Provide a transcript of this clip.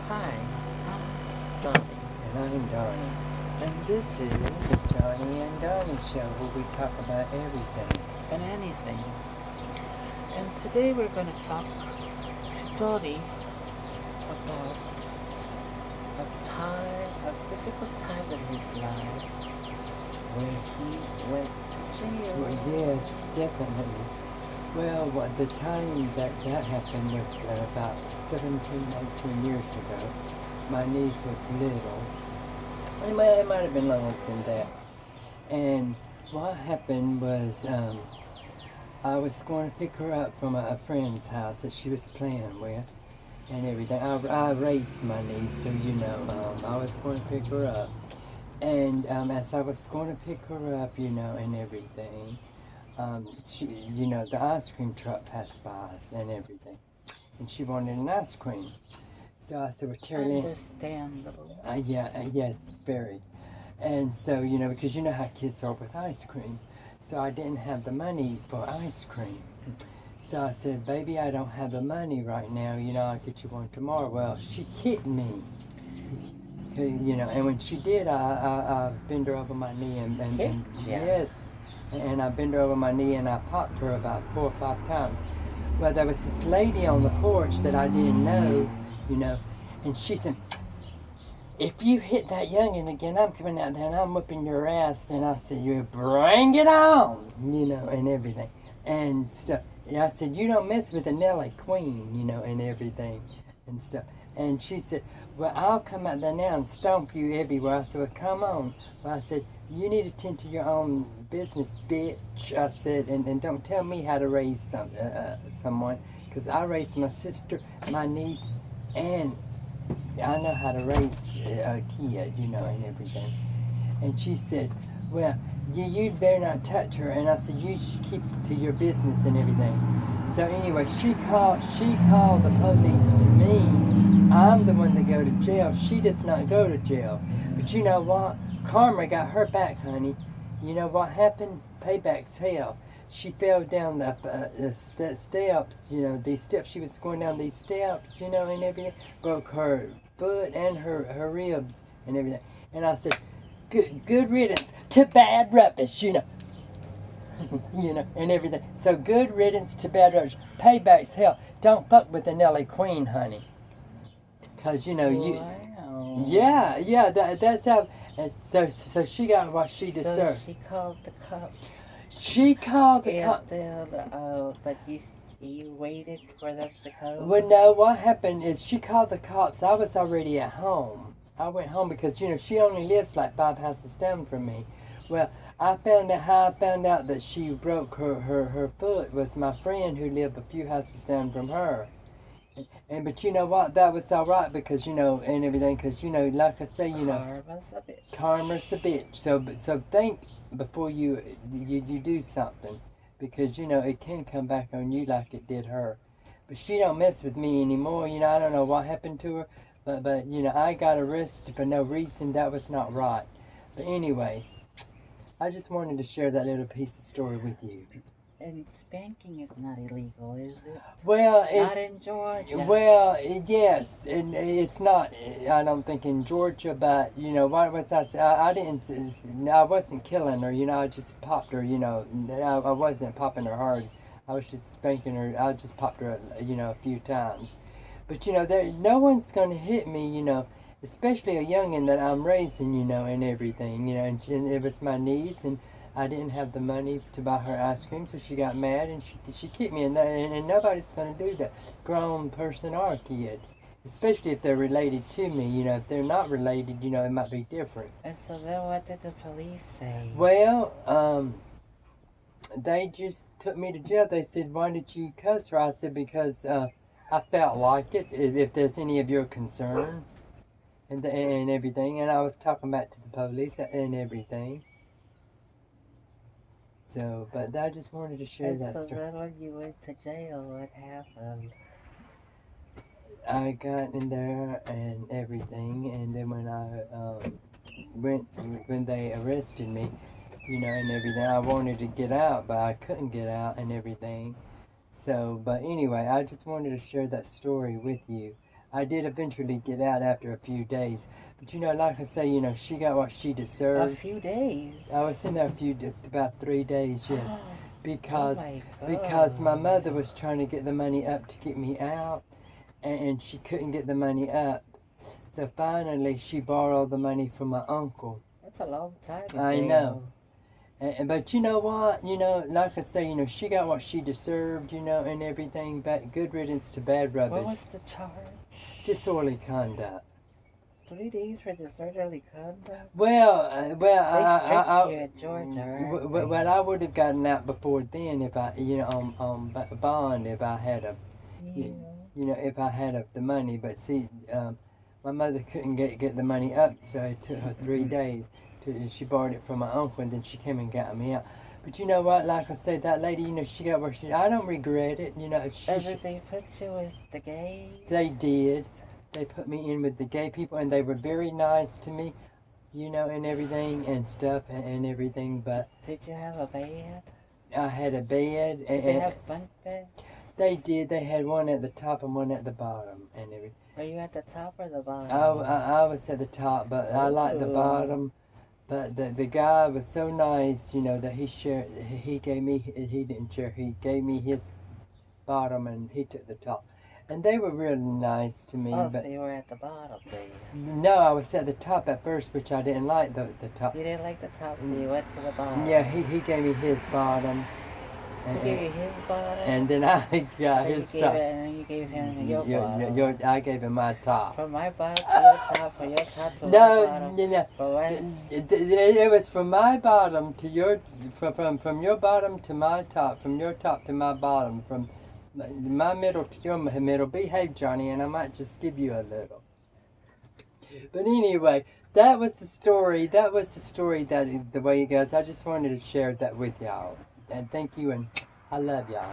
Hi, I'm Donnie. And I'm Donnie. And this is the Johnny and Donnie Show, where we talk about everything. And anything. And today we're going to talk to Donnie about a difficult time in his life when he went to jail. Well, yes, definitely. Well, the time that happened was about 17, 19 years ago. My niece was little. It might have been longer than that. And what happened was I was going to pick her up from a friend's house that she was playing with and everything. I raised my niece, so I was going to pick her up. And as I was going to pick her up, and everything, the ice cream truck passed by us and everything. And she wanted an ice cream. So I said, well, Terry, Understandable. yes, very. And so, because you know how kids are with ice cream. So I didn't have the money for ice cream. So I said, baby, I don't have the money right now. I'll get you one tomorrow. Well, she hit me. And when she did, I bent her over my knee and yes. And I bent her over my knee and I popped her about 4 or 5 times. Well, there was this lady on the porch that I didn't know, and she said, if you hit that youngin' again, I'm coming out there and I'm whipping your ass. And I said, you bring it on, and everything. And so I said, you don't mess with the Nelly Queen, and everything and stuff. And she said, well, I'll come out there now and stomp you everywhere. I said, well, come on. Well, I said, you need to tend to your own business, bitch. I said, and don't tell me how to raise someone, because I raised my sister, my niece, and I know how to raise a kid, and everything. And she said, well, you'd better not touch her. And I said, you should keep to your business and everything. So anyway, she called the police to me. I'm the one that go to jail. She does not go to jail. But you know what? Karma got her back, honey. You know what happened? Payback's hell. She fell down the steps, these steps. She was going down these steps, and everything. Broke her foot and her ribs and everything. And I said, good riddance to bad rubbish, and everything. So good riddance to bad rubbish. Payback's hell. Don't fuck with the Nelly Queen, honey. Cause Wow. That's how. And so she got what she deserved. So she called the cops. She called the cops. But you waited for them to come? Well, no, what happened is she called the cops. I was already at home. I went home because, she only lives like 5 houses down from me. Well, I found out that she broke her foot was my friend who lived a few houses down from her. But you know what? That was all right because, and everything, because, like I say, Karma's a bitch. So think before you do something, because, it can come back on you like it did her. But she don't mess with me anymore. I don't know what happened to her, but I got arrested for no reason. That was not right. But anyway, I just wanted to share that little piece of story with you. And spanking is not illegal, is it? Well, it's not in Georgia. Well, yes, and it's not. I don't think in Georgia, but what was I say? I didn't. I wasn't killing her. I just popped her. I wasn't popping her hard. I was just spanking her. I just popped her. A few times. But no one's gonna hit me. Especially a youngin that I'm raising. And everything. And it was my niece and. I didn't have the money to buy her ice cream, so she got mad and she kicked me. And nobody's going to do that, grown person or a kid. Especially if they're related to me. If they're not related, it might be different. And so then what did the police say? Well, they just took me to jail. They said, why did you cuss her? I said, because I felt like it, if there's any of your concern and everything. And I was talking back to the police and everything. So, but I just wanted to share that story. So then when you went to jail, what happened? I got in there and everything, and then when I when they arrested me, and everything, I wanted to get out, but I couldn't get out and everything. So, but anyway, I just wanted to share that story with you. I did eventually get out after a few days. But you know, like I say, you know, she got what she A deserved. few days. I was in there about 3 days, yes. Oh Because my because my God. mother was trying to get the money up to get me out, and she couldn't get the money up. So finally, she borrowed the money from my uncle. That's a long time in I jail. know. But you know what? You know, like I say, you know, she got what she deserved, you know, and everything. But good riddance to bad rubbish. What was the charge? Disorderly conduct. 3 days for disorderly conduct? Well, They strict you in Georgia, aren't they? well, I would have gotten out before then if I, you know, on bond if I had a, Yeah. you know, if I had the money. But see, my mother couldn't get the money up, so it took her 3 days. She borrowed it from my uncle, and then she came and got me out. But you know what? Like I said, that lady, you know, she got where she. I don't regret it. You know, Did they put you with the gays? They did. They put me in with the gay people, and they were very nice to me, you know, and everything and stuff and everything. But Did you have a bed? I had a bed. Did they have bunk beds? They did. They had one at the top and one at the bottom and everything. Were you at the top or the bottom? I was at the top, but I liked the bottom. But the guy was so nice, you know, that he gave me, he didn't share, he gave me his bottom and he took the top. And they were really nice to me. Oh, but so you were at the bottom then? No, I was at the top at first, which I didn't like the top. You didn't like the top, so you went to the bottom. Yeah, he gave me his bottom. He gave you his bottom? And then I got his top. And you gave him your bottom. I gave him my top. From my bottom to your top, from your top to my bottom. No. For what? It was from my bottom to your, from your bottom to my top, from your top to my bottom, from my middle to your middle. Behave, Johnny, and I might just give you a little. But anyway, that was the story. That the way it goes. I just wanted to share that with y'all. And thank you, and I love y'all.